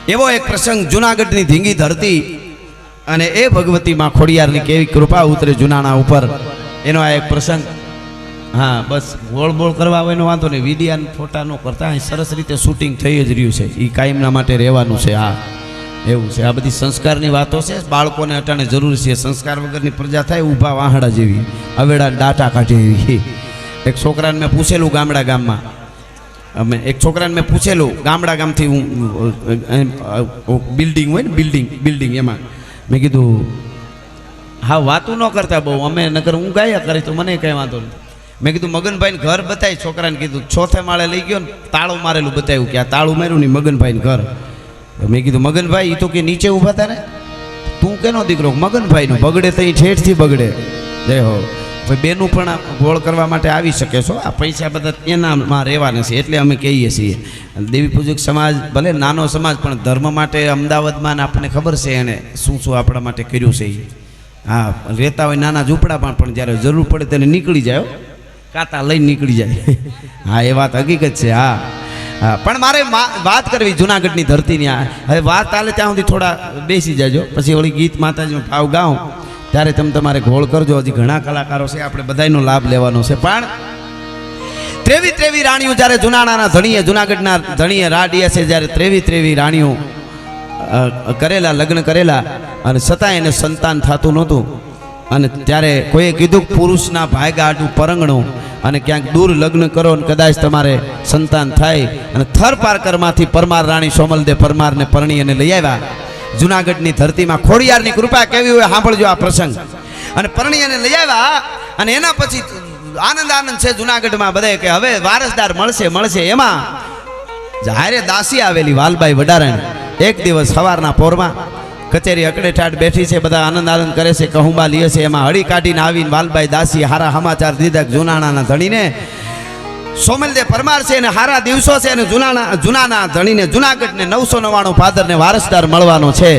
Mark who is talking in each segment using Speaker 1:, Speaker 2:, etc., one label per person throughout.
Speaker 1: એવો એક પ્રસંગ જુનાગઢની ધીંગી ધરતી અને એ ભગવતી માં ખોડિયારની કેવી કૃપા ઉતરે જુનાણા ઉપર, એનો આ એક પ્રસંગ. હા, બસ ગોળ બોળ કરવા હોય એનો વાંધો નહીં, વિડિયા ફોટા નો કરતા અહીં સરસ રીતે શૂટિંગ થઈ જ રહ્યું છે, એ કાયમના માટે રહેવાનું છે. હા, એવું છે. આ બધી સંસ્કારની વાતો છે, બાળકોને અટાણે જરૂર છે. સંસ્કાર વગરની પ્રજા થાય ઊભા વાહડા જેવી, અવેડા ડાટા કાઢે એવી. એક છોકરાને મેં પૂછેલું ગામમાં, એક છોકરાને મેં પૂછેલું ગામથી, હું બિલ્ડિંગ હોય ને બિલ્ડિંગ એમાં મેં કીધું હા વાતું ન કરતા બહુ, અમે નકર હું ગાયા કરી તો મને કંઈ વાંધો નહીં. મેં કીધું મગનભાઈને ઘર બતાવી, છોકરાને કીધું 4થે માળે લઈ ગયો ને તાળું મારેલું બતાવ્યું કે આ તાળું માર્યું ને મગનભાઈને ઘર. મેં કીધું મગનભાઈ એ તો કે નીચે ઊભા હતા ને, તું કેનો દીકરો? મગનભાઈનું બગડે તો ઠેઠથી બગડે. જય હો. બેનું પણ ગોળ કરવા માટે આવી શકે છો, આ પૈસા બધા એનામાં રહેવાના છે, એટલે અમે કહીએ છીએ. દેવી પૂજક સમાજ ભલે નાનો સમાજ, પણ ધર્મ માટે અમદાવાદમાં આપણને ખબર છે એને શું શું આપણા માટે કર્યું છે. હા, રહેતા હોય નાના ઝૂંપડામાં, પણ જ્યારે જરૂર પડે તેને નીકળી જાય, કાતા લઈને નીકળી જાય. હા, એ વાત હકીકત છે. હા હા, પણ મારે વાત કરવી જુનાગઢની ધરતીની. હવે વાત ચાલે ત્યાં સુધી થોડા બેસી જાજો, પછી ઓલી ગીત માતાજીનો ભાવ ગાઉં ત્યારે તમે તમારે ગોળ કરજો. હજી ઘણા કલાકારો છે, આપણે બધાનો લાભ લેવાનો છે. પણ 23 રાણીઓ જ્યારે જુનાણાના ધણીએ, જુનાગઢના ધણીએ રાડીએ છે, જ્યારે 23 રાણીઓ કરેલા, લગ્ન કરેલા, અને છતાં એને સંતાન થતું નહોતું. અને ત્યારે કોઈએ કીધું પુરુષના ભાગ્યા આટલું પરંગણું, અને ક્યાંક દૂર લગ્ન કરો ને કદાચ તમારે સંતાન થાય. અને થર પારકરમાંથી પરમાર રાણી સોમલદે પરમારને પરણી અને લઈ આવ્યા જુનાગઢની ધરતીમાં. ખોડિયારની કૃપા કેવી હોય સાંભળજો આ પ્રસંગ. અને પરણી અને લઈ આવ્યા, અને એના પછી આનંદ છે જુનાગઢમાં બધે કે હવે વારસદાર મળશે. એમાં જાહેરે દાસી આવેલી વાલબાઈ વડારણ એક દિવસ સવારના પોરમાં કચેરી અકડે ઠાઠ બેઠી છે, બધા આનંદ કરે છે, કહુંબા લીએ છે. એમાં હળી કાઢીને આવીને વાલબાઈ દાસી હારા સમાચાર દીધા જુનાણાના ધણીને સોમલદે પરમાર છે અને હારા દિવસો છે, અને જુનાના ધણીને જુનાગઢને 999 ભાદરને વારસદાર મળવાનો છે.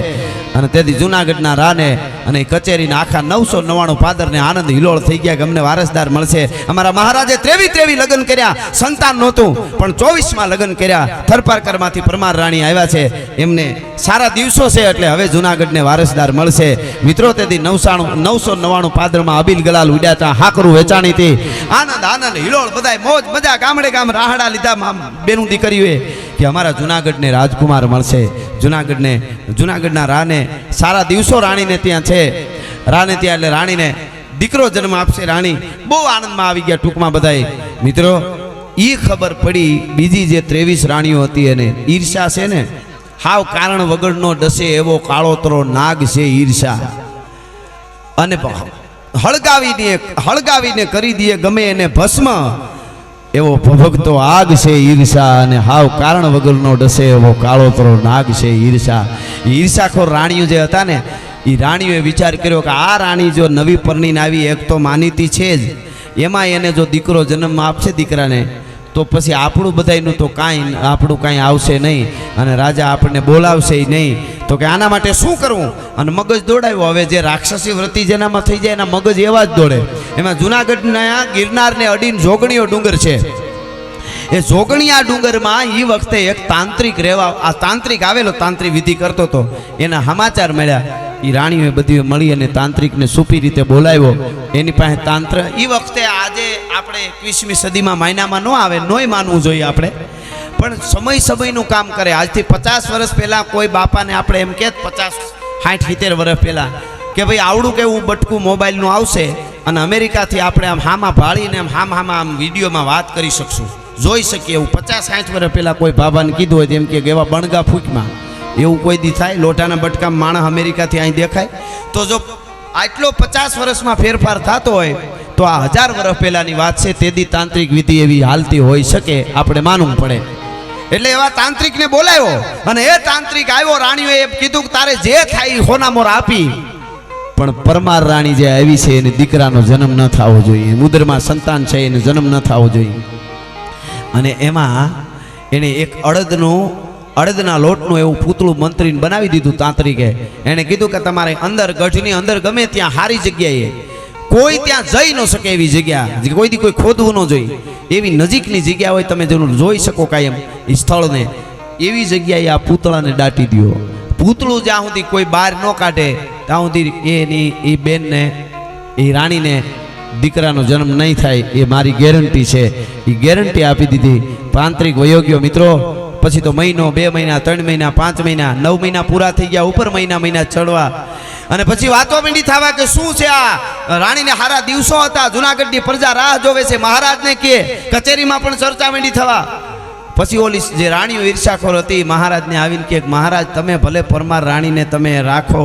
Speaker 1: અને તેથી જુનાગઢના રાને અને કચેરીના આખા 999 ભાદરને આનંદ હિલોળ થઈ ગયા કે અમને વારસદાર મળશે. અમારા મહારાજે 23 લગ્ન કર્યા, સંતાન નહોતું, પણ 24માં લગ્ન કર્યા. થરપારકરમાંથી પરમાર રાણી આવ્યા છે, એમને સારા દિવસો છે, એટલે હવે જુનાગઢને વારસદાર મળશે. મિત્રો, તેથી 999 ભાદરમાં અબીલ ગલાલ ઉડ્યા, હાકરું વેચાણી હતી. આનંદ હિલોળ બધાય મોજ મજા, ગામડે ગામ રાહડા લીધા બેનું દીકરીઓએ કે અમારા જુનાગઢને રાજકુમાર મળશે. જુનાગઢના રાને સારા દિવસો રાણીને ત્યાં છે. રાને ત્યાં એટલે રાણીને દીકરો જન્મ આપશે. રાણી બહુ આનંદમાં આવી ગયા ટૂંકમાં બધાય. મિત્રો, એ ખબર પડી બીજી જે 23 રાણીઓ હતી એને ઈર્ષા છે ને, હાવ કારણ વગરનો ડસે એવો કાળોતરો નાગ છે ઈર્ષા. અને હળગાવીને કરી દે ગમે એને ભસ્મ એવો ભભગતો આગ છે ઈર્ષા. અને હાવ કારણ વગરનો ડસે એવો કાળોતરો નાગ છે ઈર્ષા. ઈર્ષાખોર રાણીઓ જે હતા ને, એ રાણીઓએ વિચાર કર્યો કે આ રાણી જો નવી પરણીને આવી, એક તો માનીતી છે જ, એમાં એને જો દીકરો જન્મ આપશે દીકરાને, તો પછી આપણું બધાયનું તો કાંઈ આવશે નહીં, અને રાજા આપણને બોલાવશે નહીં. તો કે આના માટે શું કરવું? અને મગજ દોડાવ્યો. હવે જે રાક્ષસી વૃત્તિ જેનામાં થઈ જાય એના મગજ એવા જ દોડે. એમાં જુનાગઢના ગિરનારને અડીને જોગણીઓ ડુંગર છે. એ જોગણીયા ડુંગરમાં એ વખતે એક તાંત્રિક આ તાંત્રિક આવેલો, તાંત્રિક વિધિ કરતો હતો. એના સમાચાર મળ્યા. એ રાણીઓએ બધી મળી અને તાંત્રિકને સુપી રીતે બોલાવ્યો. એની પાસે તાંત્ર એ વખતે, આજે આપણે 21મી સદીમાં મહિનામાં ન આવે, નોય માનવું જોઈએ આપણે, પણ સમયનું કામ કરે. આજથી 50 વર્ષ પહેલાં કોઈ બાપાને આપણે એમ કહેત, 50, 60, 70 વર્ષ પહેલાં, કે ભાઈ આવડું કેવું બટકું મોબાઈલનું આવશે અને અમેરિકાથી આપણે આમ હામાં ભાળીને આમ વિડીયોમાં વાત કરી શકશું, જોઈ શકીએ. એવું 50, 60 વર્ષ પહેલાં કોઈ બાબાને કીધું હોય, એમ કે એવા બણગા ફૂંકમાં એવું કોઈ દી થાય? લોટાના બટકા માણસ અમેરિકાથી અહીં દેખાય? તો જો આટલો 50 વર્ષમાં ફેરફાર થતો હોય, તો આ 1000 વર્ષ પહેલાંની વાત છે. તેથી તાંત્રિક વિધિ એવી હાલતી હોઈ શકે, આપણે માનવું પડે. એટલે એવા તાંત્રિકને બોલાવ્યો, અને એ તાંત્રિક આવ્યો. રાણીઓએ એમ કીધું કે તારે જે થાય હોનામોર આપી, પણ પરમાર રાણી જે આવી છે એને દીકરાનો જન્મ ન થવો જોઈએ, ઉદરમાં સંતાન છે એને જન્મ ન થવો જોઈએ. અને એમાં એને એક અડદના લોટનું એવું પૂતળું મંત્રીને બનાવી દીધું તાંત્રિકે. એને કીધું કે તમારે અંદર ગઢની અંદર ગમે ત્યાં સારી જગ્યાએ, કોઈ ત્યાં જઈ ન શકે એવી જગ્યા, કોઈ ખોદવું ન જોઈએ એવી નજીકની જગ્યા હોય, તમે જરૂર જોઈ શકો કાયમ એ સ્થળને, એવી જગ્યાએ આ પૂતળાને દાટી દો. પૂતળું જ્યાં સુધી કોઈ બહાર ન કાઢે ત્યાં સુધી એની એ બેનને એ રાણીને દીકરાનો જન્મ નહીં થાય એ મારી ગેરંટી છે. એ ગેરંટી આપી દીધી. તાંત્રિક વયોગ્યો મિત્રો. પછી તો મહિનો, 2 મહિના, 3 મહિના, 5 મહિના, 9 મહિના પૂરા થઈ ગયા, ઉપર મહિના ચડવા. અને પછી વાતો માંડી થવા કે શું છે આ રાણીને હારા દિવસો હતા, જુનાગઢની પ્રજા રાહ જોવે છે, મહારાજને કે કચેરીમાં પણ ચર્ચા માંડી થવા. પછી ઓલી જે રાણીઓ ઈર્ષાખોર હતી મહારાજને આવીને કે મહારાજ તમે ભલે પરમાર રાણીને તમે રાખો,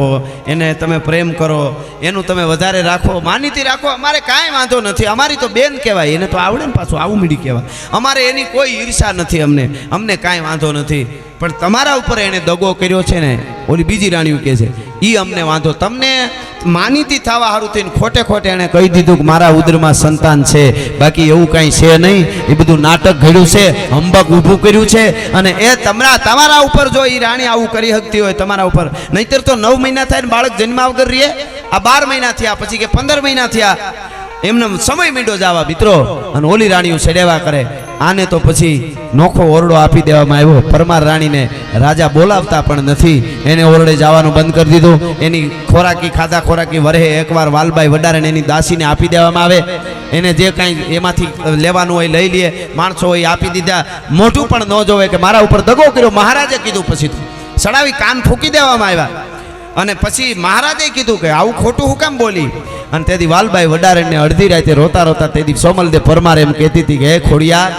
Speaker 1: એને તમે પ્રેમ કરો, એનું તમે વધારે રાખો, માનીતી રાખો, અમારે કાંઈ વાંધો નથી, અમારી તો બેન કહેવાય, એને તો આવડે ને પાછું આવું મીડી કહેવાય, અમારે એની કોઈ ઈર્ષા નથી, અમને કાંઈ વાંધો નથી. પણ તમારા ઉપર એણે દગો કર્યો છે ને, ઓલી બીજી રાણીઓ કહે છે એ અમને વાંધો. તમને માનીતી થવા સારું થઈને ખોટે એણે કહી દીધું કે મારા ઉદરમાં સંતાન છે, બાકી એવું કાંઈ છે નહીં, એ બધું નાટક ઘડ્યું છે, હંબક ઊભું કર્યું છે. અને એ તમારા ઉપર જો એ રાણી આવું કરી શકતી હોય તમારા ઉપર, નહીતર તો 9 મહિના થાય ને બાળક જન્મા વગર રહીએ. આ 12 મહિના થયા, પછી કે 15 મહિના થયા, એમને સમય મીંડો જવા મિત્રો. અને ઓલી રાણીઓ સડેવા કરે. આને તો પછી નોખો ઓરડો આપી દેવામાં આવ્યો. પરમાર રાણીને રાજા બોલાવતા પણ નથી, એને ઓરડે જવાનું બંધ કરી દીધું. એની ખાધા ખોરાકી વરહે એકવાર વાલબાઈ વડારેને એની દાસીને આપી દેવામાં આવે. એને જે કાંઈ એમાંથી લેવાનું હોય લઈ લે, માણસો હોય આપી દીધા. મોઢું પણ ન જોવે કે મારા ઉપર દગો કર્યો. મહારાજે કીધું, પછી સડાવી કાન ફૂંકી દેવામાં આવ્યા. અને પછી મહારાજે કીધું કે આવું ખોટું હું કામ બોલી. અને તેથી વાલબાઈ વડારેને અડધી રાતે રોતા તેથી સોમલદેવ પરમાર એમ કહેતી હતી કે હે ખોડિયાર,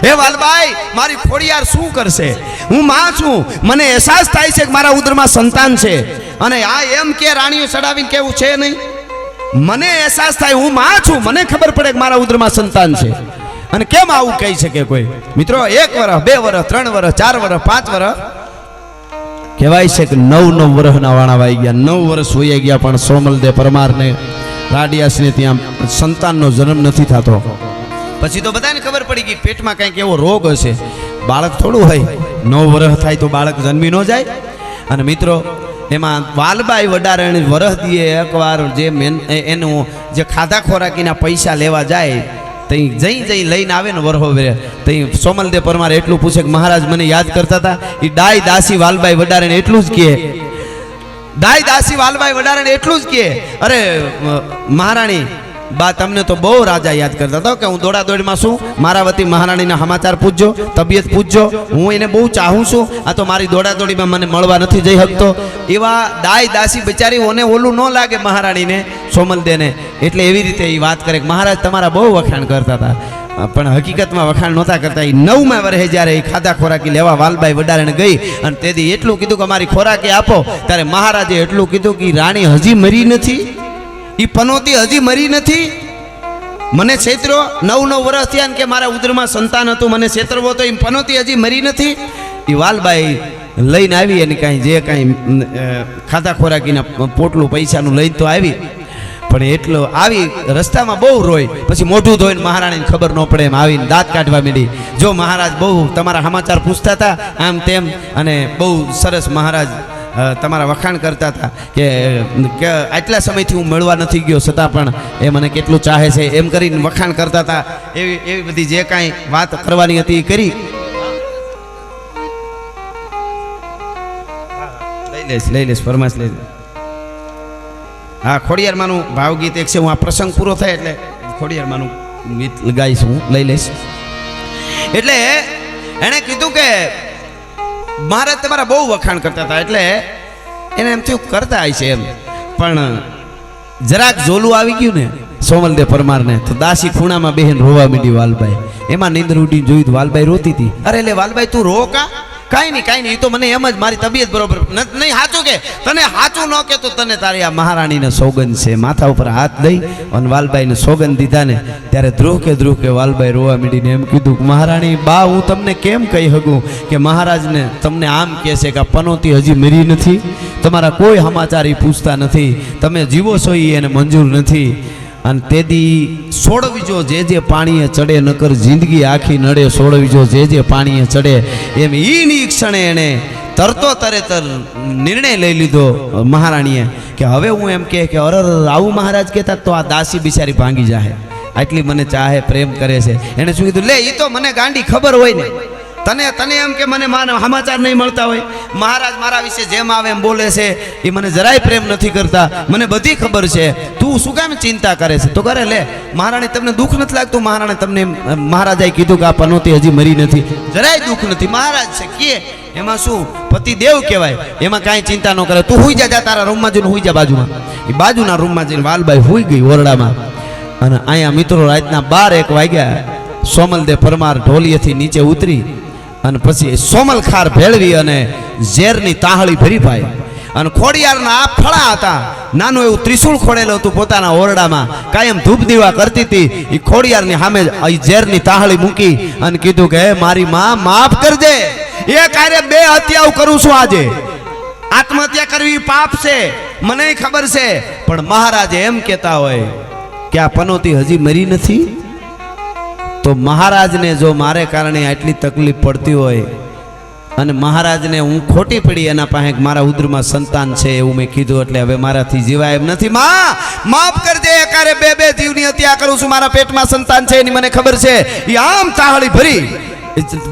Speaker 1: હે વાલબાઈ, મારી ખોડિયાર શું કરશે? હું માં છું, મને અહેસાસ થાય છે કે મારા ઉદરમાં સંતાન છે. અને આ એમ કે રાણીઓ ચડાવીને કેવું છે નહીં, મને અહેસાસ થાય, હું માં છું, મને ખબર પડે કે મારા ઉદરમાં સંતાન છે. અને કેમ આવું કહી શકે કોઈ? મિત્રો 1 વર્ષ, 2 વર્ષ, 3 વર્ષ, 4 વર્ષ, 5 વર્ષ, કહેવાય છે કે 9 વર્ષના વાણા વાઈ ગયા, 9 વર્ષ હોઈ ગયા, પણ સોમલદેવ પરમારને રાડિયાસને ત્યાં સંતાનનો જન્મ નથી થતો. પછી તો બધાને ખબર પડી ગઈ પેટમાં કંઈક એવો રોગ હશે. બાળક થોડું હોય, 9 વર્ષ થાય તો બાળક જન્મી ન જાય. અને મિત્રો એમાં વાલબાઈ વડારે વરસ દીએ એકવાર જે એનું જે ખાધા ખોરાકીના પૈસા લેવા જાય, તઈ જઈ લઈને આવે ને વરહો વેરે, તઈ સોમલદેવ પરમાર એટલું પૂછે કે મહારાજ મને યાદ કરતા હતા? એ ડાય દાસી વાલબાઈ વડારે એટલું જ કહે, દાય દાસી વાલબાઈ વડારે એટલું જ કહે, અરે મહારાણી બા તમને તો બહુ રાજા યાદ કરતા હતા કે હું દોડાદોડીમાં છું, મારા વતી મહારાણીના સમાચાર પૂછજો, તબિયત પૂછજો, હું એને બહુ ચાહું છું, આ તો મારી દોડાદોડીમાં મને મળવા નથી જઈ શકતો. એવા દાય દાસી બિચારી ઓને ઓલું ન લાગે મહારાણીને, સોમલદેવને, એટલે એવી રીતે એ વાત કરે કે મહારાજ તમારા બહુ વખાણ કરતા હતા. પણ હકીકતમાં વખાણ નહોતા કરતા. એ 9મા વર્ષે જ્યારે એ ખાધા ખોરાકી લેવા વાલબાઈ વડારેને ગઈ અને તેથી એટલું કીધું કે અમારી ખોરાકી આપો, ત્યારે મહારાજે એટલું કીધું કે રાણી હજી મરી નથી, એ પનોતી હજી મરી નથી, મને છેતરો. 9 વર્ષ થયા કે મારા ઉદરમાં સંતાન હતું, મને છેતરવો તો એ પનોતી હજી મરી નથી. એ વાલબાઈ લઈને આવી અને કાંઈ જે કાંઈ ખાધા ખોરાકીના પોટલું પૈસાનું લઈને તો આવી, પણ એટલો આવી રસ્તામાં બહુ રોય. પછી મોઢું ધોઈને મહારાણીને ખબર ન પડે એમ આવીને દાંત કાઢવા માંડી. જો મહારાજ બહુ તમારા સમાચાર પૂછતા હતા આમ તેમ, અને બહુ સરસ મહારાજ તમારા વખાણ કરતા હતા કે આટલા સમયથી હું મળવા નથી ગયો છતાં પણ એ મને કેટલું ચાહે છે, એમ કરીને વખાણ કરતા હતા. એવી બધી જે કાંઈ વાત કરવાની હતી એ કરી. લઈ લેશ ફરમાશ લઈ લે. હા, ખોડિયારમાંનું ભાવગીત એક છે, હું આ પ્રસંગ પૂરો થાય એટલે ખોડિયારમાંનું ગીત ગાઈશ, હું લઈ લઈશ. એટલે એણે કીધું કે મહારાજ તમારા બહુ વખાણ કરતા હતા, એટલે એને એમ થયું કરતા હશે એમ. પણ જરાક ઝોલું આવી ગયું ને સોમલદેવ પરમારને, તો દાસી ખૂણામાં બેહીને રોવા માંડી વાલબાઈ. એમાં નીંદર ઉડીને જોયું તો વાલબાઈ રોતી હતી. અરે લે વાલબાઈ તું રો કા? કાંઈ નહીં, એ તો મને એમ જ મારી તબિયત બરોબર નહીં. સાચું કે તને સાચું ન કે તો તને તારી આ મહારાણીને સોગંદ છે. માથા ઉપર હાથ દઈ અને વાલબાઈને સોગંદ દીધા ને ત્યારે ધ્રુવ કે વાલબાઈ રોવા માંડીને એમ કીધું કે મહારાણી બા, હું તમને કેમ કહી શકું કે મહારાજને તમને આમ કહે છે કે આ પનોતી હજી મરી નથી, તમારા કોઈ સમાચાર એ પૂછતા નથી, તમે જીવો છો એ એને મંજૂર નથી. અને તેદી સોડવીજો જે પાણીએ ચડે, નકર જિંદગી આખી નડે. સોડવીજો જે પાણીએ ચડે, એમ ઈ ક્ષણે એને તરતો તરેતર નિર્ણય લઈ લીધો મહારાણીએ કે હવે હું એમ કે અરર આવું મહારાજ કહેતા તો આ દાસી બિચારી ભાંગી જાય, આટલી મને ચાહે, પ્રેમ કરે છે. એને શું કીધું, લે એ તો મને ગાંડી ખબર હોય ને, તને તને એમ કે મને સમાચાર નહીં મળતા હોય? મહારાજ મારા વિશે જેમ આવે એમ બોલે છે, એ મને જરાય પ્રેમ નથી કરતા, મને બધી ખબર છે, તું શું કામ ચિંતા કરે છે? તો કરે લે મહારાણી, તમને દુઃખ નથી લાગતું? મહારાણી તમને મહારાજાએ કીધું કે આ પનોતી હજી મરી નથી, જરાય દુઃખ નથી. મહારાજ છે કે એમાં શું, પતિદેવ કહેવાય, એમાં કાંઈ ચિંતા ન કરે. તું હુઈ જા, તારા રૂમમાં જઈને હુઈ જા બાજુમાં. એ બાજુના રૂમમાં જઈને વાલબાઈ હુઈ ગઈ ઓરડામાં. અને અહીંયા મિત્રો રાતના 12-1 વાગ્યા સોમલદેવ પરમાર ઢોલિયેથી નીચે ઉતરી અને પછી સોમલ ખાર ભેળવી અને ઝેરની તાહળી ભરી પાઈ. અને ખોડિયારના આ ફળા હતા, નાનું એવું ત્રિશુળ ખોડેલું હતું પોતાના ઓરડામાં, કાયમ ધૂપ દીવા કરતી હતી. એ ખોડિયારની સામે ઝેરની તાહળી મૂકી અને કીધું કે હે મારી માં, માફ કરજે, એ કાર્ય 2 હત્યાઓ કરું છું આજે. આત્મહત્યા કરવી પાપ છે, મને ખબર છે, પણ મહારાજ એમ કહેતા હોય કે આ પનોતી હજી મરી નથી, તો મહારાજને જો મારે કારણે આટલી તકલીફ પડતી હોય અને મહારાજને હું ખોટી પડી એના પાસે મારા ઉદરમાં સંતાન છે એવું મેં કીધું, એટલે હવે મારાથી જીવાય એમ નથી. માં માફ કરજે, એકારે 2 જીવની હત્યા કરું છું, મારા પેટમાં સંતાન છે એની મને ખબર છે. એ આમ તાહળી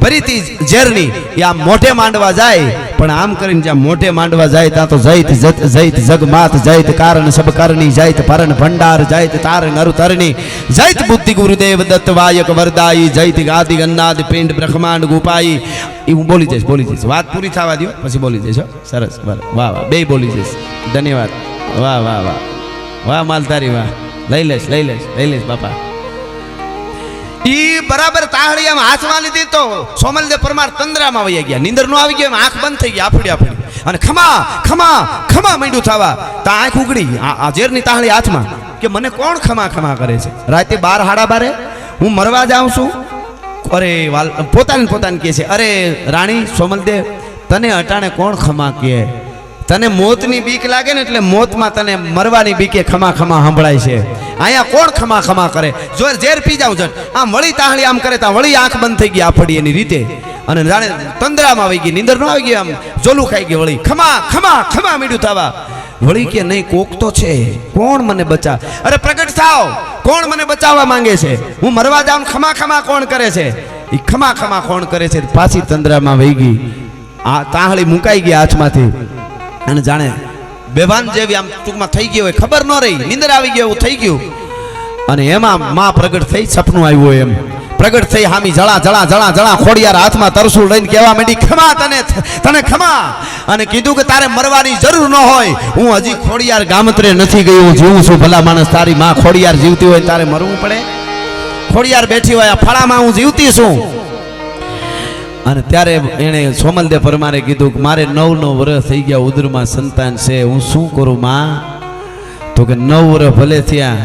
Speaker 1: ભરીતી ઝેરની, એ આમ મોઢે માંડવા જાય, પણ આમ કરીને જ્યાં મોઢે માંડવા જાય ત્યાં તો જૈત જૈત જગમાત જૈત કારણ સબ કરણી જૈત ભરણ ભંડાર જૈત તાર નરુ તરણી જૈત બુદ્ધિ ગુરુદેવ દત્ત વાયક વરદાઈ જૈત ગાદિ અન્નાદ પિંડ બ્રહ્માંડ ગુપાઈ. એ હું બોલી જઈશ, વાત પૂરી થવા દો પછી બોલી જઈશ. સરસ, વાહ વાહ, બે બોલી જઈશ. ધન્યવાદ. વાહ વાહ વાહ વાહ માલધારી વાહ. લઈ લઈશ બાપા. ઈ બરાબર તાહળી આમ હાથમાં લીધી તો સોમલદેવ પરમાર તંદ્રામાં વહી ગયા, નીંદર નો આવી ગયો, આંખ બંધ થઈ ગઈ, આફડી. અને ખમા ખમા ખમા માંડ્યું થવા, તો આંખ ઉગડી, આ ઝેરની તાહળી હાથમાં, કે મને કોણ ખમા ખમા કરે છે? રાતે 12-12 હું મરવા જાઉં છું. અરે પોતાને કહે છે, અરે રાણી સોમલદેવ, તને અટાણે કોણ ખમા કહે? તને મોતની બીક લાગે ને એટલે મોતમાં તને મરવાની બીકે ખમા ખમા સંભળાય છે. અહીંયા કોણ ખમા ખમા કરે? જો ઝેર પી જાઉં છે, આમ વળી તાહળી આમ કરે તા વળી આંખ બંધ થઈ ગઈ આફડી એની રીતે, અને જાણે તંદ્રામાં આવી ગઈ, નીંદર ન આવી ગઈ, આમ જોલું ખાઈ ગઈ. વળી ખમા ખમા ખમા મીડું થવા, વળી કે નહીં કોક તો છે, કોણ મને બચા? અરે પ્રગટ થાવ, કોણ મને બચાવવા માંગે છે? હું મરવા જાઉં, ખમા ખમા કોણ કરે છે? એ ખમા ખમા કોણ કરે છે? પાછી તંદ્રામાં વહી ગઈ, આ તાહળી મુકાઈ ગઈ હાથમાંથી, અને જાણે બેભાન જેવી આમ ટૂંકમાં થઈ ગઈ હોય, ખબર ન રહી, નીંદર આવી ગઈ એવું થઈ ગયું. અને એમાં માં પ્રગટ થઈ, સપનું આવ્યું એમ પ્રગટ થઈ, હામી જળા ખોડિયાર હાથમાં તરસુલ લઈને કહેવા માંડી, ખમા તને ખમા. અને કીધું કે તારે મરવાની જરૂર ન હોય, હું હજી ખોડિયાર ગામત્રે નથી ગઈ, હું જીવું છું. ભલા માણસ, તારી માં ખોડિયાર જીવતી હોય તારે મરવું પડે? ખોડિયાર બેઠી હોય આ ફળામાં, હું જીવતી છું. અને ત્યારે એણે સોમલદેવ પરમારે કીધું કે મારે 9 વર્ષ થઈ ગયા, ઉદરમાં સંતાન છે, હું શું કરું માં? તો કે 9 વર્ષ ભલે થયા,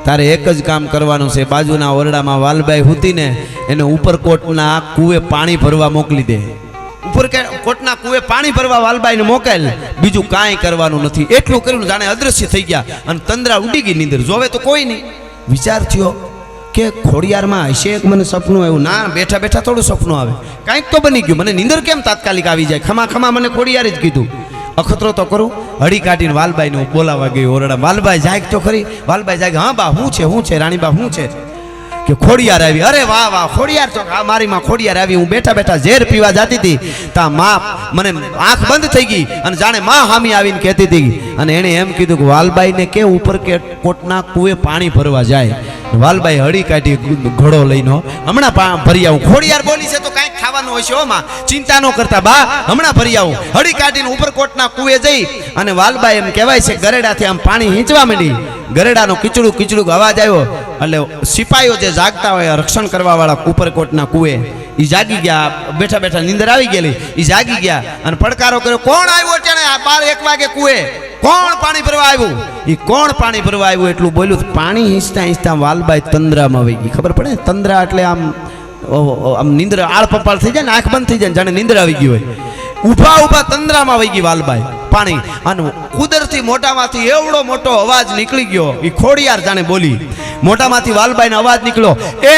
Speaker 1: તારે એક જ કામ કરવાનું છે, બાજુના ઓરડામાં વાલબાઈ હુતીને એને ઉપરકોટના કૂવે પાણી ભરવા મોકલી દે. ઉપરકોટના કૂવે પાણી ભરવા વાલબાઈને મોકલ, બીજું કાંઈ કરવાનું નથી. એટલું કર્યું, જાણે અદ્રશ્ય થઈ ગયા અને તંદ્રા ઉડી ગઈ. નીંદર જોવે તો કોઈ નહીં. વિચાર થયો કે ખોડિયારમાં હશે એક મને સપનું આવ્યું. ના, બેઠા બેઠા થોડું સપનું આવે, કાંઈક તો બની ગયું. મને નીંદર કેમ તાત્કાલિક આવી જાય? ખમા ખમા મને ખોડિયારે જ કીધું. અખતરો તો કરું, હળી કાઢીને વાલબાઈને બોલાવા ગઈ ઓરડા. વાલબાઈ જાગ તો ખરી. વાલબાઈ જાગ, હા બા શું છે રાણીબા શું છે? કે ખોડિયાર આવી. અરે વાહ વાહ, ખોડિયાર તો મારી માં ખોડિયાર આવી. હું બેઠા બેઠા ઝેર પીવા જતી હતી, તા માં મને આંખ બંધ થઈ ગઈ અને જાણે માં હામી આવીને કહેતી હતી. અને એણે એમ કીધું કે વાલબાઈને કે ઉપર કે કોટના કૂવે પાણી ભરવા જાય. વાલબાઈ હળી કાઢી ઘોડો લઈને, હમણાં ભરી આવું. ખોડિયાર બોલી છે તો કાંઈક ખાવાનું હોય છે, હો માં, ચિંતા ન કરતા બા, હમણાં ભરી આવું. હળી કાઢીને ઉપરકોટના કૂવે જઈ અને વાલબાઈ એમ કહેવાય છે ગરેડાથી આમ પાણી હીંચવા માંડી. ગરેડાનો કીચડું અવાજ આવ્યો એટલે સિપાહીઓ જે જાગતા હોય રક્ષણ કરવા વાળા ઉપરકોટના કૂવે, એ જાગી ગયા. બેઠા બેઠા નીંદર આવી ગયેલી, એ જાગી ગયા અને પડકારો કર્યો, કોણ આવ્યો છે? 12-1 વાગે કૂવે કોણ પાણી ભરવા આવ્યું? એ કોણ પાણી ભરવા આવ્યું એટલું બોલ્યું. પાણી હિંચતા વાલબાઈ તંદ્રામાં વહી ગઈ. ખબર પડે, તંદ્રા એટલે આમ નીંદર આળપપાળ થઈ જાય ને, આંખ બંધ થઈ જાય, જાણે નીંદર આવી ગઈ હોય. ઊભા તંદ્રામાં વહી ગઈ વાલબાઈ પાણી. અને કુદરતી મોટામાંથી એવડો મોટો અવાજ નીકળી ગયો. એ ખોડિયાર જાણે બોલી, મોટામાંથી વાલબાઈને અવાજ નીકળ્યો, એ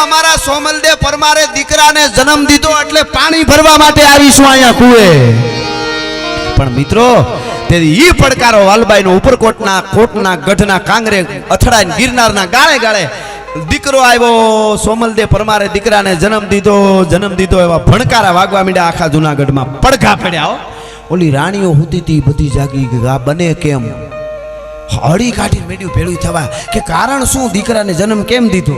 Speaker 1: અમારા સોમલદેવ પરમારે દીકરાને જન્મ દીધો એટલે પાણી ભરવા માટે આવીશું અહીંયા કુએ. પણ મિત્રો, તેથી ઈ પડકારો વાલબાઈનો ઉપરકોટના કોટના ગઢના કાંગરે અથડાઈને ગિરનારના ગાળે દીકરો આવ્યો સોમલદેવ પરમારે દીકરાને જન્મ દીધો એવા ભણકારા વાગવા માંડ્યા આખા જુનાગઢમાં પડઘા પડ્યા હો. ઓલી રાણીઓ હુતી હતી બધી જાગી ગઈ આ બને કેમ હળી કાઢીને મેડ્યું ભેળું થવા કે કારણ શું દીકરાને જન્મ કેમ દીધો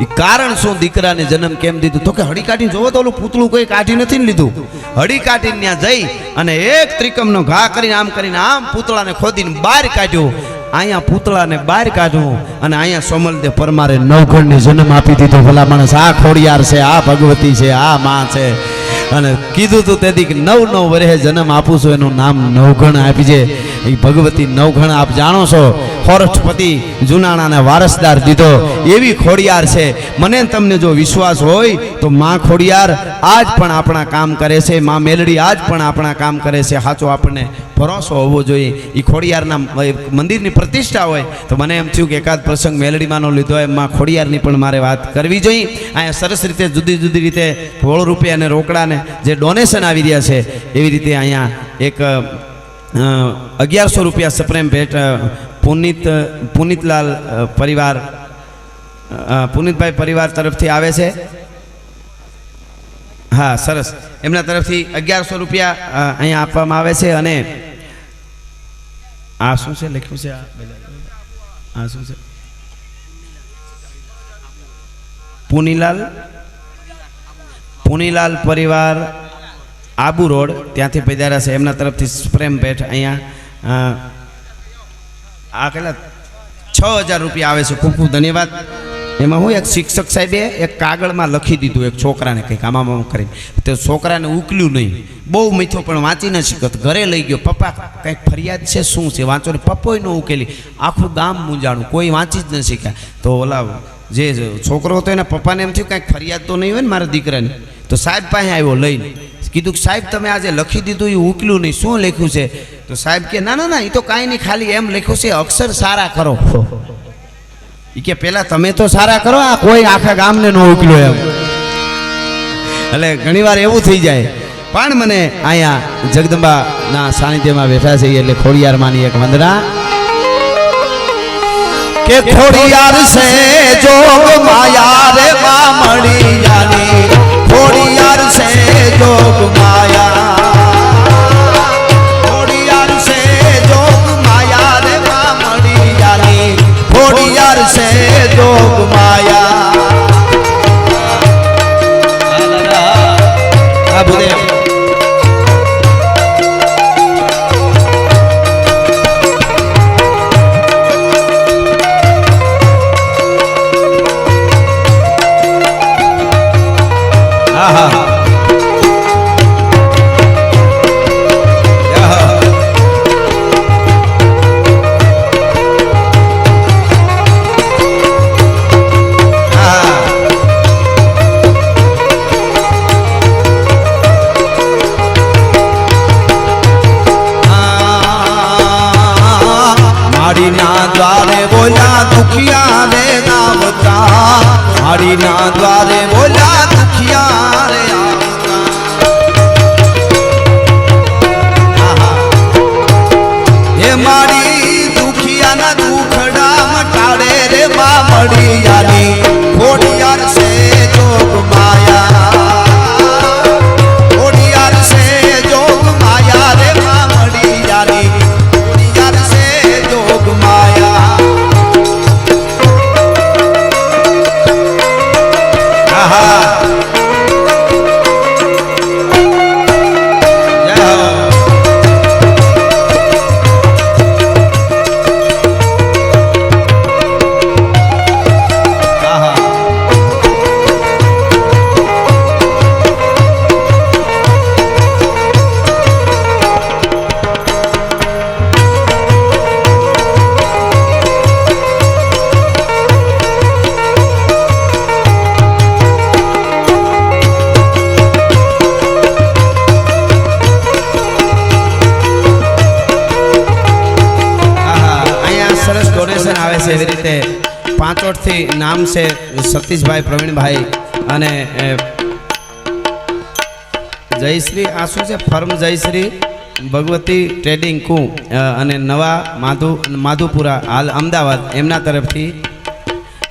Speaker 1: એ કારણ શું દીકરાને જન્મ કેમ દીધું તો કે હળી કાઢીને જોવો તો ઓલું પૂતળું કોઈ કાઢી નથી ને લીધું હળી કાઢીને ત્યાં જઈ અને એક ત્રિકમનો ઘા કરીને આમ પૂતળાને ખોદીને બહાર કાઢ્યો અહીંયા પૂતળાને બહાર કાઢ્યું અને અહીંયા સોમલદેવ પરમારે નવઘણને જન્મ આપી દીધો ભલા માણસ આ ખોડિયાર છે આ ભગવતી છે આ માં છે અને કીધું તું તેથી 9 વર્ષે જન્મ આપું છું એનું નામ નવઘણ આપી છે એ ભગવતી નવઘણ આપ જાણો છો ખોરઠપતિ જુનાણાને વારસદાર દીધો એવી ખોડિયાર છે મને તમને જો વિશ્વાસ હોય તો માં ખોડિયાર આજ પણ આપણા કામ કરે છે માં મેલડી આજ પણ આપણા કામ કરે છે સાચો આપણને ભરોસો હોવો જોઈએ એ ખોડિયારના મંદિરની પ્રતિષ્ઠા હોય તો મને એમ થયું કે એકાદ પ્રસંગ મેલડીમાંનો લીધો હોય માં ખોડિયારની પણ મારે વાત કરવી જોઈએ અહીંયા સરસ રીતે જુદી જુદી રીતે ફોળ રૂપે અને રોકડાને જે ડોનેશન આવી રહ્યા છે એવી રીતે અહીંયા એક 1100 રૂપિયા સપ્રેમ ભેટ પુનિતલાલ પરિવાર પુનિતભાઈ પરિવાર તરફથી આવે છે હા સરસ એમના તરફથી 1100 રૂપિયા અહીંયા આપવામાં આવે છે અને આ શું છે લખ્યું છે આ શું છે પુનીલાલ પરિવાર આબુ રોડ ત્યાંથી પધાર્યા છે એમના તરફથી પ્રેમ ભેટ અહીંયા આ કેટલા 6000 રૂપિયા આવે છે ખૂબ ખૂબ ધન્યવાદ એમાં હું એક શિક્ષક સાહેબે એક કાગળમાં લખી દીધું એક છોકરાને કંઈક આમાં કરીને તે છોકરાને ઉકલ્યું નહીં બહુ મીઠો પણ વાંચી ન શીખત ઘરે લઈ ગયો પપ્પા કંઈક ફરિયાદ છે શું છે વાંચો ને પપ્પોય ન ઉકેલી આખું ગામ મૂંઝાણું કોઈ વાંચી જ ન શીખ્યા તો ઓલા જે છોકરો હતો એના પપ્પાને એમ થયું કંઈક ફરિયાદ તો નહીં હોય ને મારા દીકરાને તો સાહેબ પાસે આવ્યો લઈને કીધું કે સાહેબ તમે આજે લખી દીધું એ ઉકલ્યું નહીં શું લખ્યું છે તો સાહેબ કે ના એ તો કાંઈ નહીં ખાલી એમ લખ્યું છે અક્ષર સારા કરો એ કે પેલા તમે તો સારા કરો આ કોઈ આખા ગામને ન ઉકલ્યો એમ એટલે ઘણીવાર એવું થઈ જાય પણ મને અહીંયા જગદંબાના સાનિધ્યમાં બેઠા છે એટલે ખોડિયાર માની એક વંદના કે ખોડિયાર સે જોગ માયા રે મામડી જાની ખોડિયાર સે જોગ માયા ખોડિયાર સે જોગ માયા રે મામડી જાની ખોડિયાર સે જોગ માયા આ બોલે ના દ્વારે બોલ્યા દુખિયા રે હે મારી દુખિયાના દુખડા મટાડે રે મામડી યાની ખોડિયાર સે જોગ માયા ખોડિયાર સે જોગ માયા રે મામડી યાની ખોડિયાર સે જોગ માયા એવી રીતે પાંચોટથી નામ છે સતીશભાઈ પ્રવીણભાઈ અને જયશ્રી આ શું છે ફર્મ જયશ્રી ભગવતી ટ્રેડિંગ કુ અને નવા માધુપુરા હાલ અમદાવાદ એમના તરફથી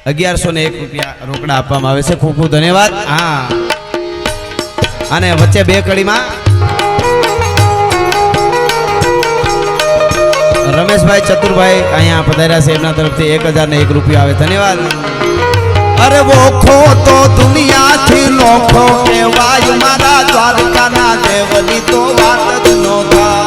Speaker 1: 1101 રૂપિયા રોકડા આપવામાં આવે છે. ખૂબ ખૂબ ધન્યવાદ. હા, અને વચ્ચે બે કડીમાં રમેશભાઈ ચતુરભાઈ અહીંયા પધાર્યા છે, એમના તરફથી 1001 રૂપિયા આવે. ધન્યવાદ. અરે વોખો તો દુનિયાથી નોખો કહેવાય, મારા દ્વારકાના દેવની તો વાત જ નો થાય.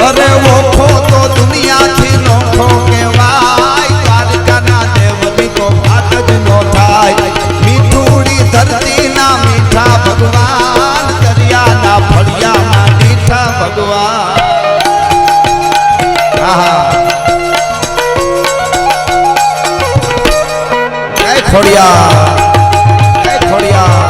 Speaker 1: અરે વોખો તો દુનિયાથી નોખો કહેવાય, દ્વારકાના દેવની તો વાત જ નો થાય. મીઠુડી ધરતીના મીઠા ભગવાન, દરિયાના ફળિયાના મીઠા ભગવાન. જય ખોડિયા, જય ખોડિયા.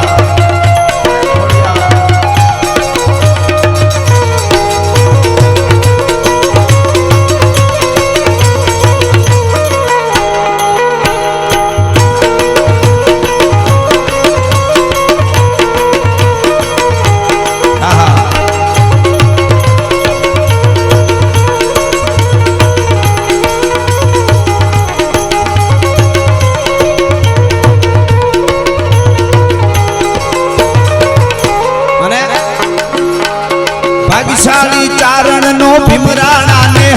Speaker 1: ભાગ્યશાળી ચારણ નો ભીમરાણા ને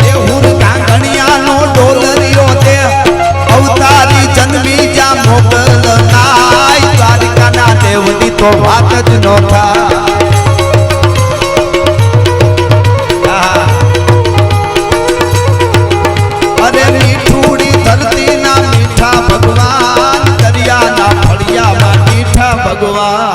Speaker 1: દેહુર કાંગણિયાનો ડોલરિયો દે, અવતારી જન્મી જા મોગલ નાય, દ્વારકાના દેવની તો વાત જ નો થાય. અરે મીઠુડી ધરતીના મીઠા ભગવાન, દરિયાના ફળિયામાં મીઠા ભગવાન.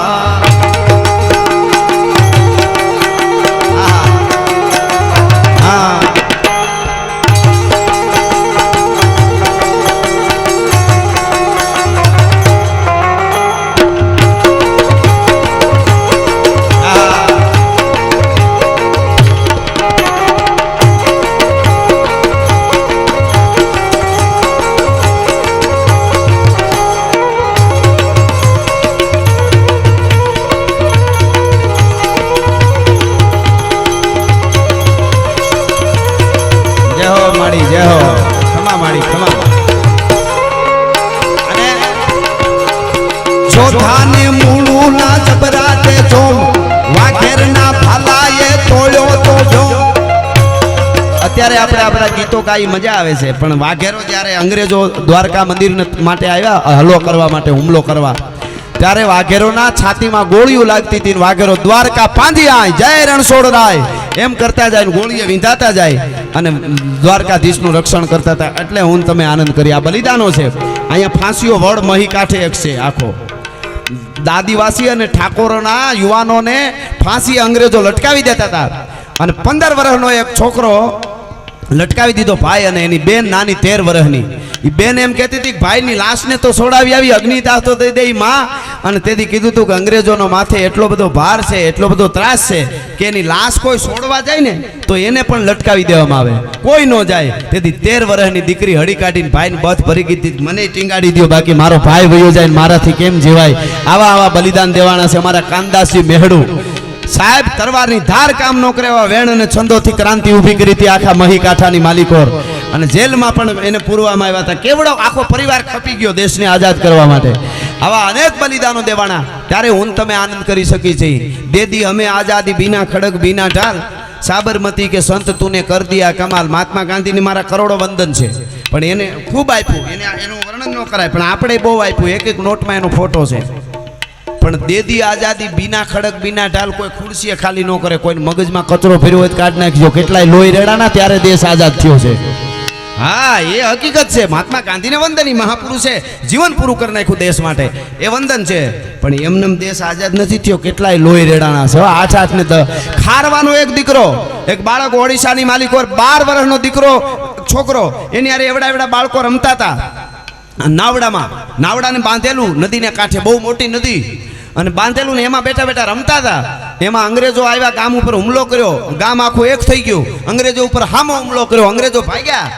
Speaker 1: જય હો, ખમા માડી ખમા. અને ચોથાને મૂળુના જબરાતે જો, વાઘેરના ફાલાએ તોડ્યો તો જો. અત્યારે આપણે આપણા ગીતો ગાઈ મજા આવે છે, પણ વાઘેરો જ્યારે અંગ્રેજો દ્વારકા મંદિર માટે આવ્યા હલો કરવા માટે, હુમલો કરવા, ત્યારે વાઘેરોના છાતીમાં ગોળીઓ લાગતી હતી. વાઘેરો દ્વારકા પાંધી આય, જય રણછોડરાય એમ કરતા જાય, ગોળીએ વિંધાતા જાય અને દ્વારકાધીશનું રક્ષણ કરતા હતા. એટલે હું તમે આનંદ કરી. આ બલિદાનો છે. અહીંયા ફાંસીઓ વડ મહી કાંઠે એક છે આખો. દાદીવાસી અને ઠાકોરના યુવાનોને ફાંસી અંગ્રેજો લટકાવી દેતા હતા, અને 15 વર્ષનો એક છોકરો લટકાવી દીધો ભાઈ, અને એની બેન નાની 13 વર્ષની. એ બેન એમ કહેતી હતી કે ભાઈની લાશને તો છોડાવી આવી, અગ્નિદાહ તો દઈ દે માં. અને તેથી કીધું હતું કે અંગ્રેજોનો માથે એટલો બધો ભાર છે, એટલો બધો ત્રાસ છે કે એની લાશ કોઈ છોડવા જાય ને તો એને પણ લટકાવી દેવામાં આવે, કોઈ ન જાય. તેથી 13 વર્ષની દીકરી હળી કાઢીને ભાઈને બથ ભરી ગઈ, મને ટીંગાડી દો, બાકી મારો ભાઈ વયો જાય ને મારાથી કેમ જેવાય. આવા આવા બલિદાન દેવાના છે. અમારા કાનદાસજી મેહડું સાહેબ તરવારની ધાર કામ નો કરે, એવા વેણ અને છંદોથી ક્રાંતિ ઊભી કરી હતી આખા મહી કાંઠાની માલિકોર. અને જેલમાં પણ એને પૂરવામાં આવ્યા હતા. કેવડો આખો પરિવાર ખપી ગયો દેશને આઝાદ કરવા માટે. આવા અનેક બલિદાનો દેવાના. ત્યારે હું તમે આનંદ કરી શકી છીએ. દેદી અમે આઝાદી બીના ખડક બીના ઢાલ, સાબરમતી કે સંત તુને કર દિયા કમાલ. મહાત્મા ગાંધીની મારા કરોડો વંદન છે, પણ એને ખૂબ આપ્યું, એનું વર્ણન ન કરાય, પણ આપણે બહુ આપ્યું. એક એક નોટમાં એનો ફોટો છે. પણ દેદી આઝાદી બીના ખડક બીના ઢાલ, કોઈ ખુરશીએ ખાલી ન કરે. કોઈ મગજમાં કચરો ફેર્યો હોય કાઢ નાખજો. કેટલાય લોહી રેડાના ત્યારે દેશ આઝાદ થયો છે. હા, એ હકીકત છે. મહાત્મા ગાંધીને વંદન, મહાપુરુષે જીવન પૂરું કરી નાખ્યું દેશ માટે, એ વંદન છે. પણ એમને દેશ આઝાદ નથી થયો. કેટલાય લોહી રેડાણા છે. 8 ને 10 ખારવાનો એક દીકરો, એક બાળક ઓડિશાની માલિકોર 12 વર્ષનો દીકરો છોકરો, એની યારે એવડા એવડા બાળકો રમતા હતા નાવડામાં. નાવડાને બાંધેલું નદીને કાંઠે, બહુ મોટી નદી, અને બાંધેલું ને એમાં બેઠા બેઠા રમતા હતા. એમાં અંગ્રેજો આવ્યા, ગામ ઉપર હુમલો કર્યો. ગામ આખું એક થઈ ગયું. અંગ્રેજો ઉપર હામો હુમલો કર્યો. અંગ્રેજો ભાગ્યા.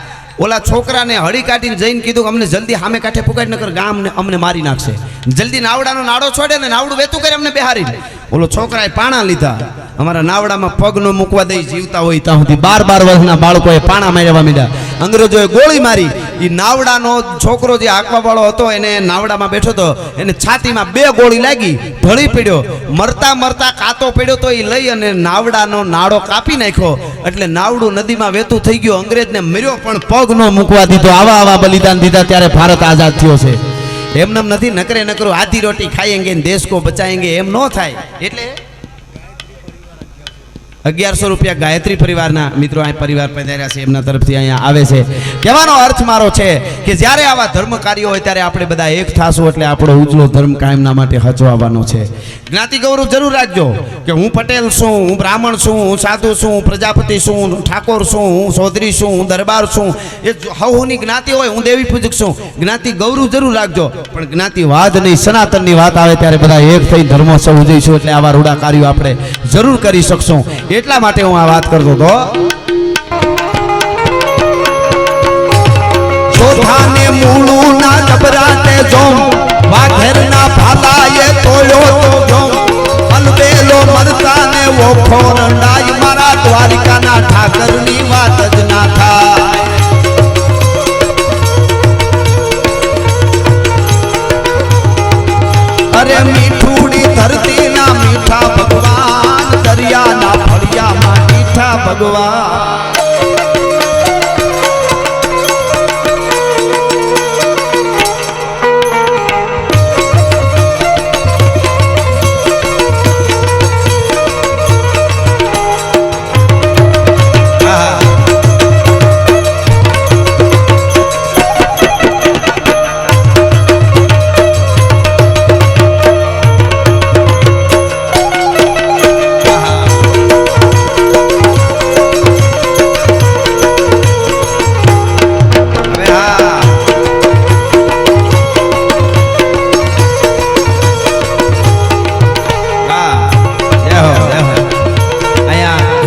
Speaker 1: ઓલા છોકરાને હળી કાઢીને જઈને કીધું કે અમને જલ્દી સામે કાંઠે પુગાડી નકર ગામને અમને મારી નાખશે. જલ્દી નાવડાનો નાડો છોડે ને નાવડું વેતું કરે અમને બેહારી. ઓલો છોકરાએ પાણા લીધા અમારા નાવડામાં પગ ન મૂકવા દઈ જીવતા હોય ત્યાં સુધી 12 વર્ષના બાળકોએ પાણા મારવા માંડ્યા. અંગ્રેજોએ ગોળી મારી. એ નાવડાનો છોકરો જે આંકવા વાળો હતો એને નાવડામાં બેઠો હતો, એને છાતીમાં 2 ગોળી લાગી, ઢળી પડ્યો. મરતા મરતા કાતો પડ્યો તો એ લઈ અને નાવડાનો નાડો કાપી નાખ્યો. એટલે નાવડું નદીમાં વહેતું થઈ ગયું. અંગ્રેજને મર્યો પણ પગ ન મૂકવા દીધો. આવા બલિદાન દીધા ત્યારે ભારત આઝાદ થયો છે. એમને નથી નકરે નકરો આધી રોટી ખાएंगे દેશ કો બચાएंगे એમ ન થાય. એટલે 1100 રૂપિયા ગાયત્રી પરિવારના મિત્રો આ પરિવાર પધાર્યા છે, એમના તરફથી અહીંયા આવે છે. કહેવાનો અર્થ મારો છે કે જ્યારે આવા ધર્મ કાર્યો હોય ત્યારે આપણે બધા એક થાશું એટલે આપણો ઉજળો ધર્મ કાયમના માટે હચવાવાનો છે. જ્ઞાતિ ગૌરવ જરૂર રાખજો કે હું પટેલ છું, હું બ્રાહ્મણ છું, હું સાધુ છું, હું પ્રજાપતિ છું, હું ઠાકોર છું, હું ચૌધરી છું, હું દરબાર છું. એ હવની જ્ઞાતિ હોય, હું દેવી પૂજક છું. જ્ઞાતિ ગૌરવ જરૂર રાખજો, પણ જ્ઞાતિવાદ નહીં સનાતનની વાત આવે ત્યારે બધા એક થઈ ધર્મોત્સવ ઉજવીશું. એટલે આવા રૂડા કાર્યો આપણે જરૂર કરી શકશું. એટલા માટે હું આ વાત કરતો હતો. ચોથાને મૂળું ના જબરાતે જોમ, વાઘેરના ભાલાએ તોયો તો જોમ, અલબેલો મરતાને ઓખો રંડાઈ, મારા દ્વારિકાના ઠાકરની વાત જ ના થાય. અરે મીઠુડી ધરતીના મીઠા ભગવાન, દરિયાના ફળિયામાં મીઠા ભગવાન.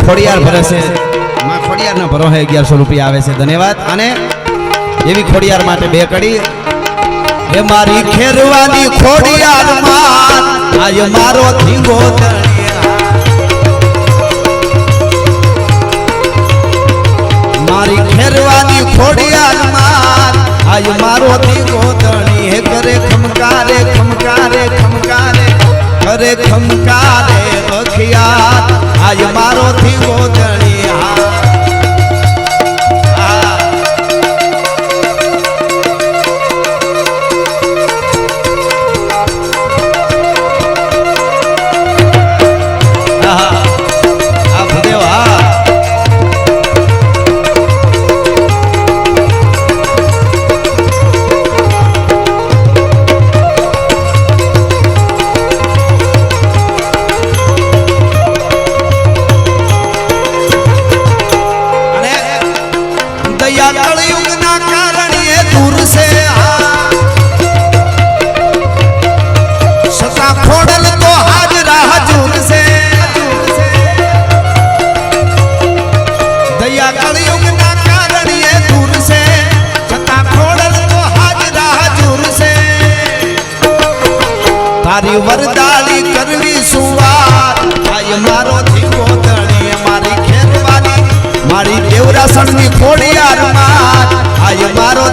Speaker 1: ખોડિયાર ભરે છે, માં ખોડિયારના ભરો હે 1100 રૂપિયા આવે છે. ધન્યવાદ. અને એવી ખોડિયાર માટે 2 કડી. એ મારી ખેરવાની ખોડિયાર માં આય મારો ધીંગો ધણિયા, મારી ખેરવાની ખોડિયાર માં આય મારો ધીંગો ધણી. હે કરે ખમકારે ખમકારે ખમકારે કરે ખમકારે અખિયાર, આજ મારો ધીંગો ધણિયા. આ ભૂદેવ હા તારી વરદાળી કરવી સુવાર, આય મારો ધીંગો ધણી. મારી ખેરવાની મારી દેવરાસણની ખોડિયાર માં આય મારો